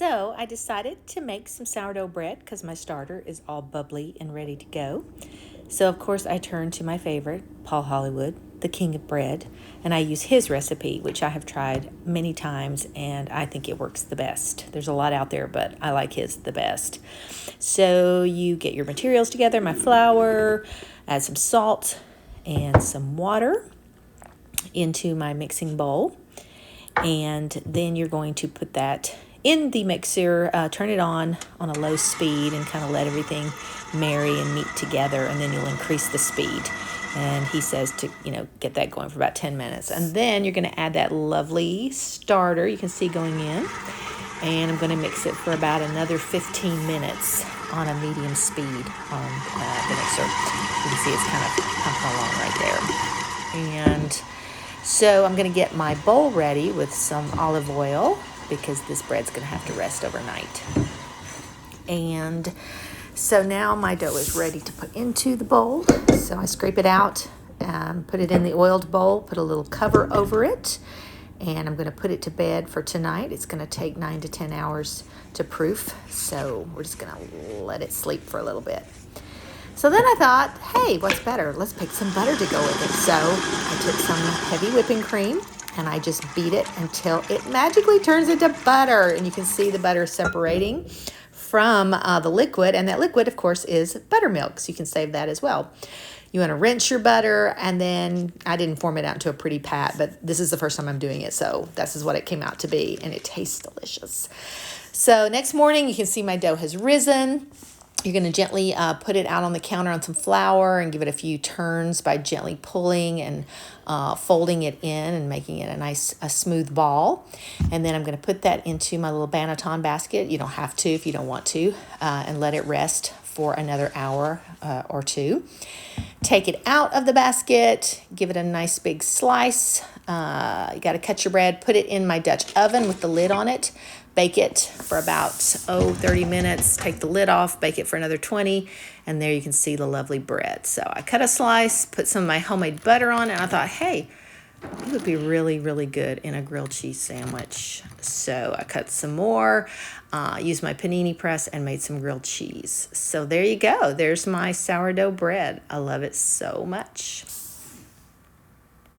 So I decided to make some sourdough bread because my starter is all bubbly and ready to go. So of course I turned to my favorite, Paul Hollywood, the king of bread, and I use his recipe, which I have tried many times and I think it works the best. There's a lot out there, but I like his the best. So you get your materials together, my flour, add some salt and some water into my mixing bowl. And then you're going to put that in the mixer, turn it on a low speed and kind of let everything marry and meet together, and then you'll increase the speed. And he says to, get that going for about 10 minutes. And then you're going to add that lovely starter you can see going in. And I'm going to mix it for about another 15 minutes on a medium speed on the mixer. You can see it's kind of pumping along right there. And so I'm going to get my bowl ready with some olive oil because this bread's going to have to rest overnight. And so now my dough is ready to put into the bowl. So I scrape it out, put it in the oiled bowl, put a little cover over it, and I'm going to put it to bed for tonight. It's going to take 9 to 10 hours to proof, so we're just going to let it sleep for a little bit. So then I thought, hey, what's better? Let's pick some butter to go with it. So I took some heavy whipping cream and I just beat it until it magically turns into butter. And you can see the butter separating from the liquid. And that liquid, of course, is buttermilk. So you can save that as well. You want to rinse your butter, and then I didn't form it out into a pretty pat, but this is the first time I'm doing it. So this is what it came out to be, and it tastes delicious. So next morning, you can see my dough has risen. You're going to gently put it out on the counter on some flour and give it a few turns by gently pulling and folding it in and making it a smooth ball. And then I'm going to put that into my little Banneton basket. You don't have to if you don't want to, and let it rest for another hour or two. Take it out of the basket, give it a nice big slice. You got to cut your bread, put it in my Dutch oven with the lid on it. Bake it for about 30 minutes, take the lid off, bake it for another 20, and there you can see the lovely bread. So I cut a slice, put some of my homemade butter on it, and I thought, hey, it would be really, really good in a grilled cheese sandwich. So I cut some more, used my panini press, and made some grilled cheese. So there you go. There's my sourdough bread. I love it so much.